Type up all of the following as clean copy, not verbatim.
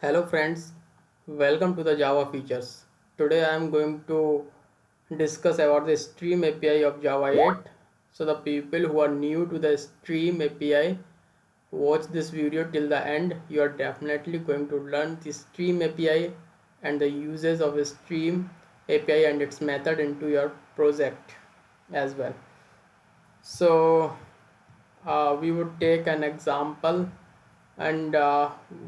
Hello friends, welcome to the Java features. Today I am going to discuss about the Stream API of Java 8. So the people who are new to the Stream API, watch this video till the end. You are definitely going to learn the Stream API and the uses of a Stream API and its method into your project as well. So we would take an example and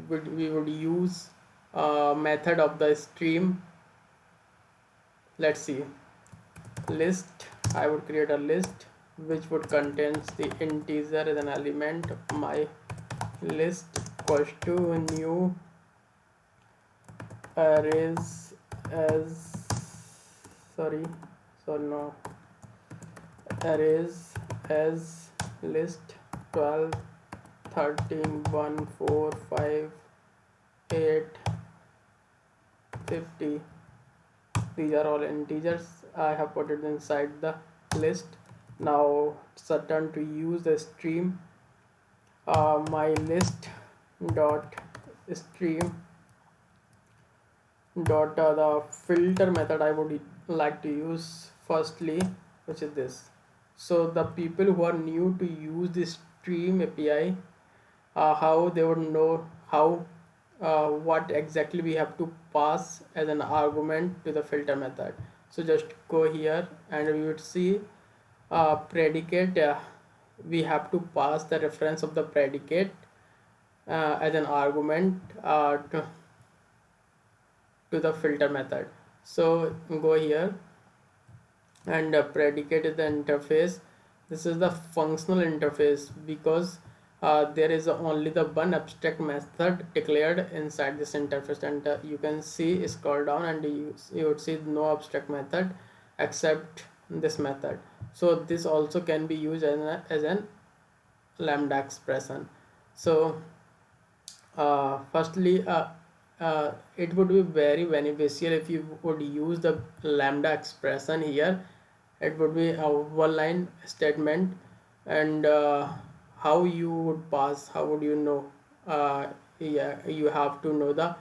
we would use method of the stream. Let's see, list. I would create a list which would contains the integer as an element. My list equals to new arrays as sorry sorry no arrays as list 12, 13, 1, 4, 5, 8, 50. These are all integers. I have put it inside the list. Now it's a turn to use the stream. My list dot stream dot the filter method I would like to use firstly, which is this. So the people who are new to use this stream API, how they would know how what exactly we have to pass as an argument to the filter method. So just go here and we would see predicate. We have to pass the reference of the predicate as an argument to the filter method. So go here and predicate is the interface. This is the functional interface because there is only the one abstract method declared inside this interface, and you can see scroll down and you would see no abstract method except this method. So this also can be used as an lambda expression. So firstly it would be very beneficial if you would use the lambda expression here. It would be a one line statement, and how you would pass, how would you know? Yeah, you have to know the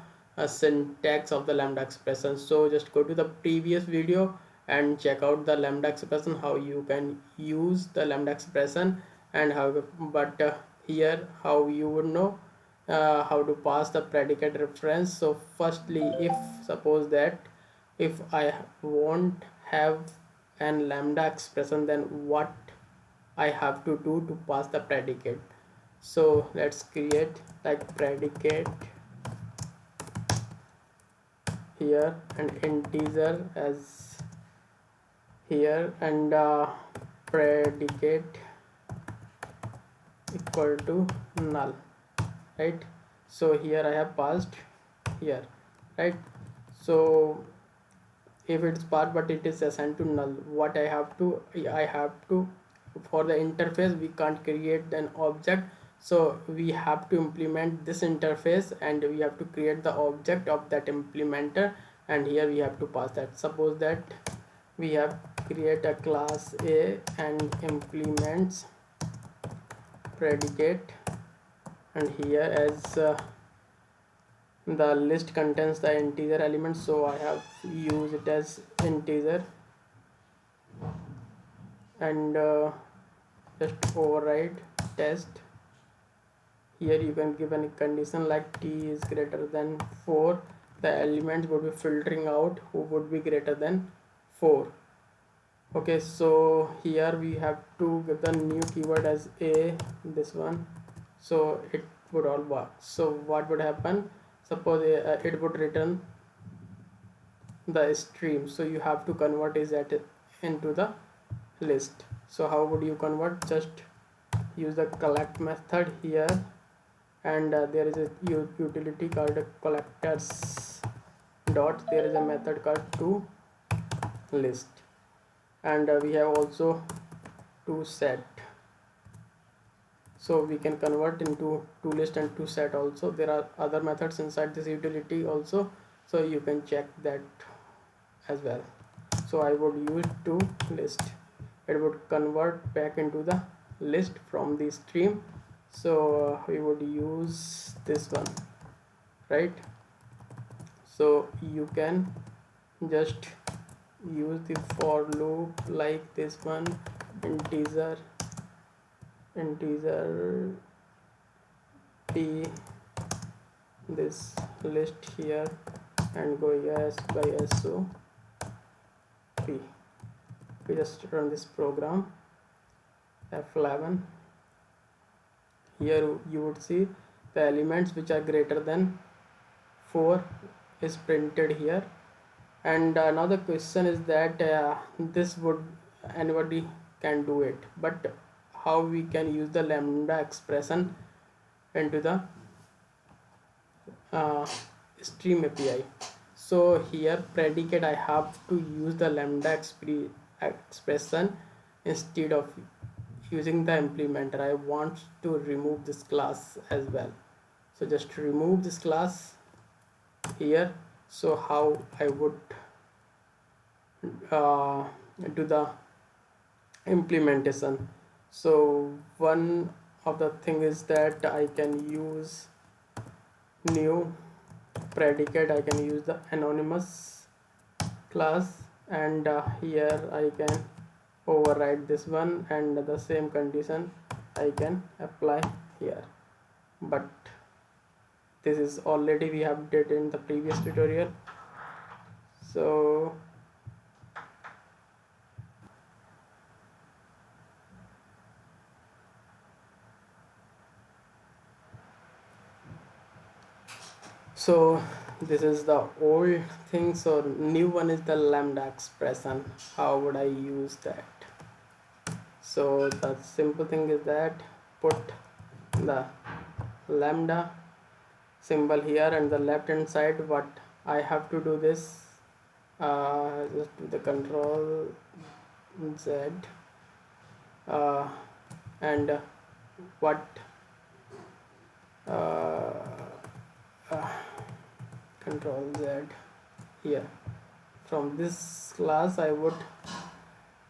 syntax of the lambda expression. So just go to the previous video and check out the lambda expression, how you can use the lambda expression, and how. But here how you would know how to pass the predicate reference. So firstly, if suppose that if I won't have an lambda expression, then what I have to do to pass the predicate. So let's create like predicate here and integer as here, and predicate equal to null, right? So here I have passed here, right? So if it's passed but it is assigned to null, what I have to for the interface we can't create an object, so we have to implement this interface and we have to create the object of that implementer, and here we have to pass that. Suppose that we have create a class A and implements predicate, and here as the list contains the integer element, so I have used it as integer, and just override test. Here you can give any condition like t is greater than 4. The elements would be filtering out who would be greater than 4. Okay, so here we have to give the new keyword as a, this one, so it would all work. So what would happen, suppose it would return the stream, so you have to convert is at into the list. So how would you convert? Just use the collect method here, and there is a utility called collectors dot, there is a method called to list, and we have also to set, so we can convert into to list and to set also. There are other methods inside this utility also, so you can check that as well. So I would use to list, it would convert back into the list from the stream. So we would use this one, right? So you can just use the for loop like this one, integer p, this list here, and go yes by so p. We just run this program, F11. Here you would see the elements which are greater than 4 is printed here. And now the question is that this would anybody can do it, but how we can use the lambda expression into the uh, stream API. So here predicate, I have to use the lambda expression instead of using the implementer. I want to remove this class as well, so just remove this class here. So how I would do the implementation? So one of the thing is that I can use new predicate, I can use the anonymous class, and here I can override this one, and the same condition I can apply here. But this is already we have did in the previous tutorial. So this is the old thing. So new one is the lambda expression. How would I use that? So the simple thing is that put the lambda symbol here, and the left hand side what I have to do this, just do the control Z, and what control Z here. From this class I would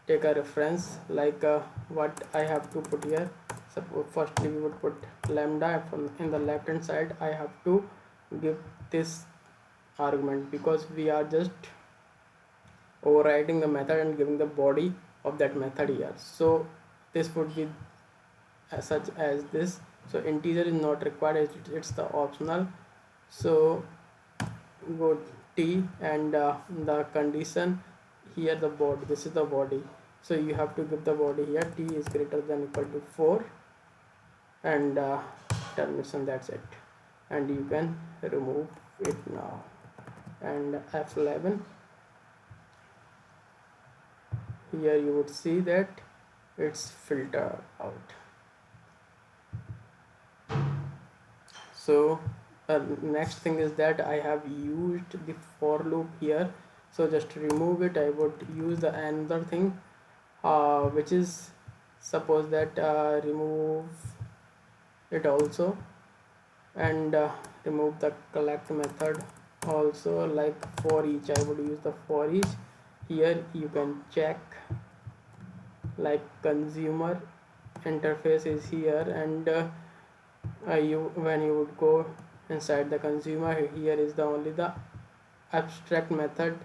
take a reference like what I have to put here. Suppose firstly we would put lambda, from in the left hand side I have to give this argument, because we are just overriding the method and giving the body of that method here. So this would be as such as this. So integer is not required, it's the optional. So go t, and the condition here, the body, this is the body. So you have to give the body here, t is greater than equal to 4, and termination, that's it. And you can remove it now. And F11, here you would see that it's filtered out. So next thing is that I have used the for loop here, so just remove it. I would use the another thing, which is, suppose that remove it also, and remove the collect method also. Like for each, I would use the for each. Here you can check, like consumer interface is here, and when you would go inside the consumer, here is the only the abstract method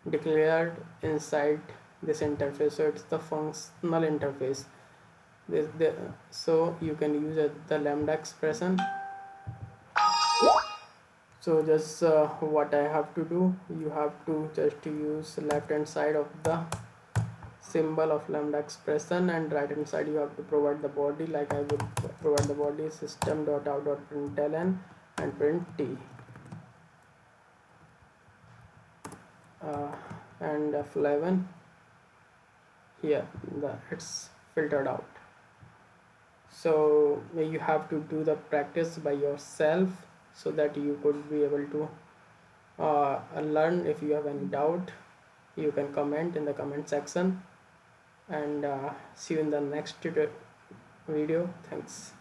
declared inside this interface, so it's the functional interface. So you can use the lambda expression. So just what I have to do, you have to just use left hand side of the symbol of lambda expression, and right hand side you have to provide the body. Like I would provide the body system.out.println and print t, and F11 here it's filtered out. So you have to do the practice by yourself, so that you could be able to learn. If you have any doubt, you can comment in the comment section, and see you in the next video. Thanks.